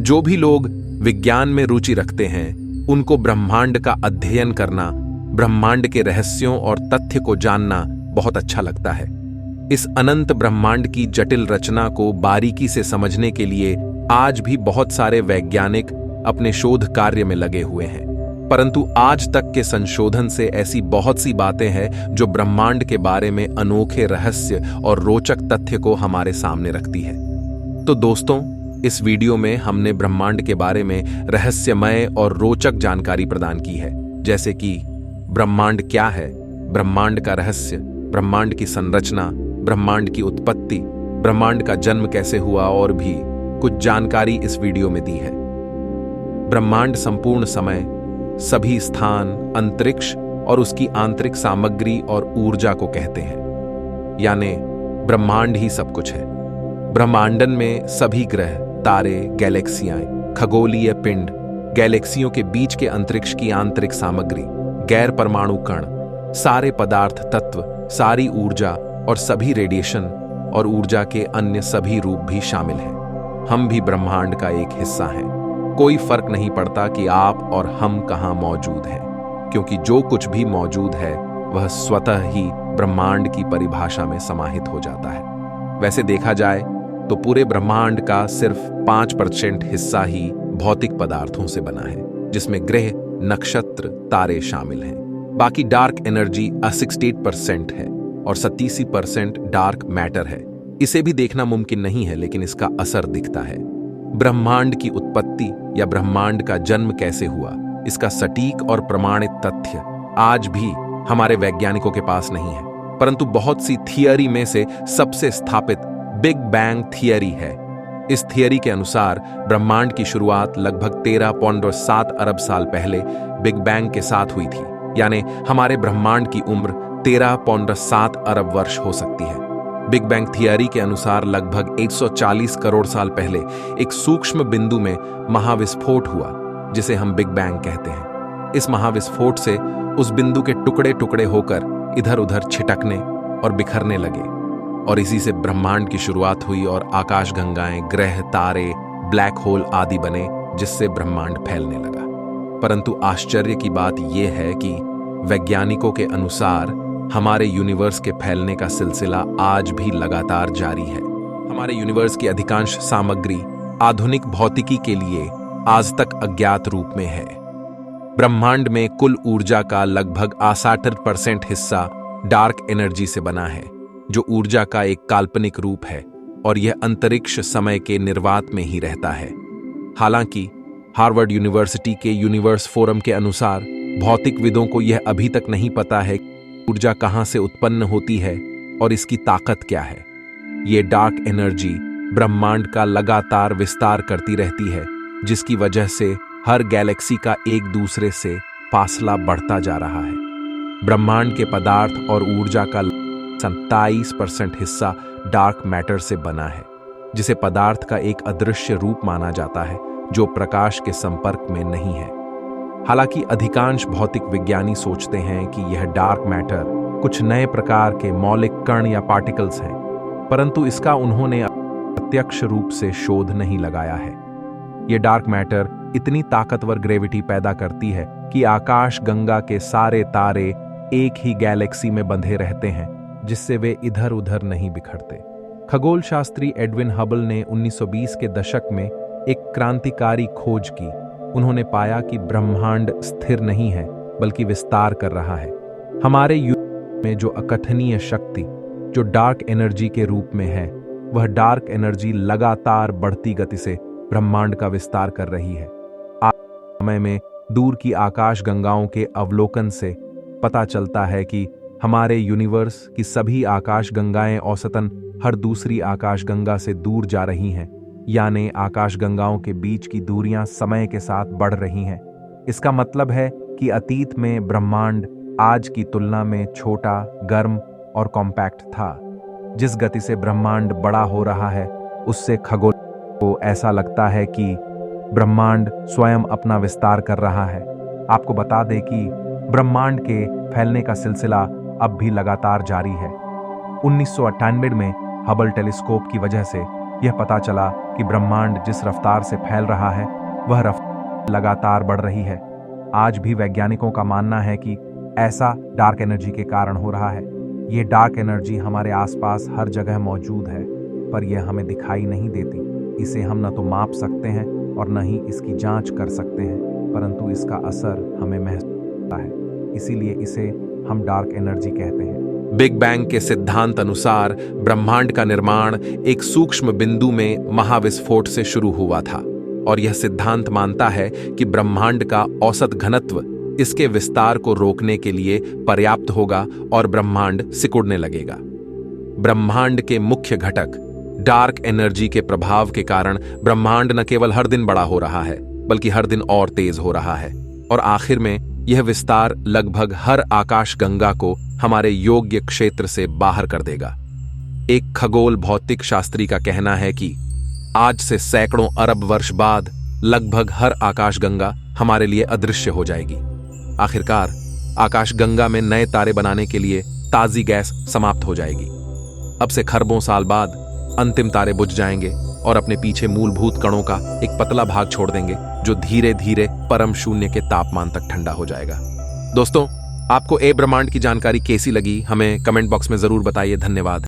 जो भी लोग विज्ञान में रुचि रखते हैं उनको ब्रह्मांड का अध्ययन करना, ब्रह्मांड के रहस्यों और तथ्य को जानना बहुत अच्छा लगता है। इस अनंत ब्रह्मांड की जटिल रचना को बारीकी से समझने के लिए आज भी बहुत सारे वैज्ञानिक अपने शोध कार्य में लगे हुए हैं, परंतु आज तक के संशोधन से ऐसी बहुत सी बातें हैं जो ब्रह्मांड के बारे में अनोखे रहस्य और रोचक तथ्य को हमारे सामने रखती है। तो दोस्तों, इस वीडियो में हमने ब्रह्मांड के बारे में रहस्यमय और रोचक जानकारी प्रदान की है, जैसे कि ब्रह्मांड क्या है, ब्रह्मांड का रहस्य, ब्रह्मांड की संरचना, ब्रह्मांड की उत्पत्ति, ब्रह्मांड का जन्म कैसे हुआ और भी कुछ जानकारी इस वीडियो में दी है। ब्रह्मांड संपूर्ण समय, सभी स्थान, अंतरिक्ष और उसकी आंतरिक सामग्री और ऊर्जा को कहते हैं, यानी ब्रह्मांड ही सब कुछ है। ब्रह्मांडन में सभी ग्रह, तारे, गैलेक्सियां, खगोलीय पिंड, गैलेक्सियों के बीच के अंतरिक्ष की आंतरिक सामग्री, गैर परमाणु कण, सारे पदार्थ तत्व, सारी ऊर्जा और सभी रेडिएशन और ऊर्जा के अन्य सभी रूप भी शामिल हैं। हम भी ब्रह्मांड का एक हिस्सा हैं। कोई फर्क नहीं पड़ता कि आप और हम कहां मौजूद हैं, क्योंकि जो कुछ भी मौजूद है वह स्वतः ही ब्रह्मांड की परिभाषा में समाहित हो जाता है। वैसे देखा जाए तो पूरे ब्रह्मांड का सिर्फ 5% हिस्सा ही भौतिक पदार्थों से बना है, जिसमें ग्रह, नक्षत्र, तारे शामिल हैं। बाकी डार्क एनर्जी 68% है और 37% डार्क मैटर है। इसे भी देखना मुमकिन नहीं है, लेकिन इसका असर दिखता है। ब्रह्मांड की उत्पत्ति या ब्रह्मांड का जन्म कैसे हुआ, इसका सटीक और प्रमाणित तथ्य आज भी हमारे वैज्ञानिकों के पास नहीं है, परंतु बहुत सी थियरी में से सबसे स्थापित बिग बैंग थियरी है। इस थियरी के अनुसार ब्रह्मांड की शुरुआत लगभग 13.7 अरब साल पहले बिग बैंग के साथ हुई थी, यानी हमारे ब्रह्मांड की उम्र 13.7 अरब वर्ष हो सकती है। बिग बैंग थियरी के अनुसार लगभग 140 करोड़ साल पहले एक सूक्ष्म बिंदु में महाविस्फोट हुआ, जिसे हम बिग बैंग कहते हैं। इस महाविस्फोट से उस बिंदु के टुकड़े टुकड़े होकर इधर उधर छिटकने और बिखरने लगे, और इसी से ब्रह्मांड की शुरुआत हुई और आकाशगंगाएं, ग्रह, तारे, ब्लैक होल आदि बने, जिससे ब्रह्मांड फैलने लगा। परंतु आश्चर्य की बात यह है कि वैज्ञानिकों के अनुसार हमारे यूनिवर्स के फैलने का सिलसिला आज भी लगातार जारी है। हमारे यूनिवर्स की अधिकांश सामग्री आधुनिक भौतिकी के लिए आज तक अज्ञात रूप में है। ब्रह्मांड में कुल ऊर्जा का लगभग 68% हिस्सा डार्क एनर्जी से बना है, जो ऊर्जा का एक काल्पनिक रूप है और यह अंतरिक्ष समय के निर्वात में ही रहता है। हालांकि हार्वर्ड यूनिवर्सिटी के यूनिवर्स फोरम के अनुसार भौतिकविदों को यह अभी तक नहीं पता है कि ऊर्जा कहां से उत्पन्न होती है और इसकी ताकत क्या है। ये डार्क एनर्जी ब्रह्मांड का लगातार विस्तार करती रहती है, जिसकी वजह से हर गैलेक्सी का एक दूसरे से फासला बढ़ता जा रहा है। ब्रह्मांड के पदार्थ और ऊर्जा का 27% हिस्सा डार्क मैटर से बना है, जिसे पदार्थ का एक अदृश्य रूप माना जाता है जो प्रकाश के संपर्क में नहीं है। हालांकि अधिकांश भौतिक विज्ञानी सोचते हैं कि यह डार्क मैटर कुछ नए प्रकार के मौलिक कण या पार्टिकल्स हैं, परंतु इसका उन्होंने प्रत्यक्ष रूप से शोध नहीं लगाया है। यह डार्क मैटर इतनी ताकतवर ग्रेविटी पैदा करती है कि आकाश गंगा के सारे तारे एक ही गैलेक्सी में बंधे रहते हैं, जिससे वे इधर उधर नहीं बिखरते। खगोल शास्त्री एडविन हबल ने 1920 के दशक में एक क्रांतिकारी खोज की। उन्होंने पाया कि ब्रह्मांड स्थिर नहीं है, बल्कि विस्तार कर रहा है। हमारे यूनिवर्स में जो अकथनीय शक्ति, जो डार्क एनर्जी के रूप में है, वह डार्क एनर्जी लगातार बढ़ती गति से ब्रह्मांड का विस्तार कर रही है। आज समय में दूर की आकाश गंगाओं के अवलोकन से पता चलता है कि हमारे यूनिवर्स की सभी आकाश गंगाएं औसतन हर दूसरी आकाश गंगा से दूर जा रही हैं, यानी आकाश गंगाओं के बीच की दूरियां समय के साथ बढ़ रही हैं। इसका मतलब है कि अतीत में ब्रह्मांड आज की तुलना में छोटा, गर्म और कॉम्पैक्ट था। जिस गति से ब्रह्मांड बड़ा हो रहा है, उससे खगोल को ऐसा लगता है कि ब्रह्मांड स्वयं अपना विस्तार कर रहा है। आपको बता दें कि ब्रह्मांड के फैलने का सिलसिला अब भी लगातार जारी है। 1998 में हबल टेलीस्कोप की वजह से यह पता चला कि ब्रह्मांड जिस रफ्तार से फैल रहा है वह रफ्तार लगातार बढ़ रही है। आज भी वैज्ञानिकों का मानना है कि ऐसा डार्क एनर्जी के कारण हो रहा है। ये डार्क एनर्जी हमारे आसपास हर जगह मौजूद है, पर यह हमें दिखाई नहीं देती। इसे हम न तो माप सकते हैं और न ही इसकी जांच कर सकते हैं, परंतु इसका असर हमें महसूस होता है। इसीलिए इसे हम डार्क एनर्जी कहते हैं। बिग बैंग के सिद्धांत अनुसार ब्रह्मांड का निर्माण एक सूक्ष्म बिंदु में महाविस्फोट से शुरू हुआ था, और यह सिद्धांत मानता है कि ब्रह्मांड का औसत घनत्व इसके विस्तार को रोकने के लिए पर्याप्त होगा और ब्रह्मांड सिकुड़ने लगेगा। ब्रह्मांड के मुख्य घटक डार्क एनर्जी के प्रभाव के कारण ब्रह्मांड न केवल हर दिन बड़ा हो रहा है, बल्कि हर दिन और तेज हो रहा है, और आखिर में यह विस्तार लगभग हर आकाशगंगा को हमारे योग्य क्षेत्र से बाहर कर देगा। एक खगोल भौतिक शास्त्री का कहना है कि आज से सैकड़ों अरब वर्ष बाद लगभग हर आकाशगंगा हमारे लिए अदृश्य हो जाएगी। आखिरकार आकाशगंगा में नए तारे बनाने के लिए ताजी गैस समाप्त हो जाएगी। अब से खरबों साल बाद अंतिम तारे बुझ जाएंगे और अपने पीछे मूलभूत कणों का एक पतला भाग छोड़ देंगे, जो धीरे धीरे परम शून्य के तापमान तक ठंडा हो जाएगा। दोस्तों, आपको ए ब्रह्मांड की जानकारी कैसी लगी हमें कमेंट बॉक्स में जरूर बताइए। धन्यवाद।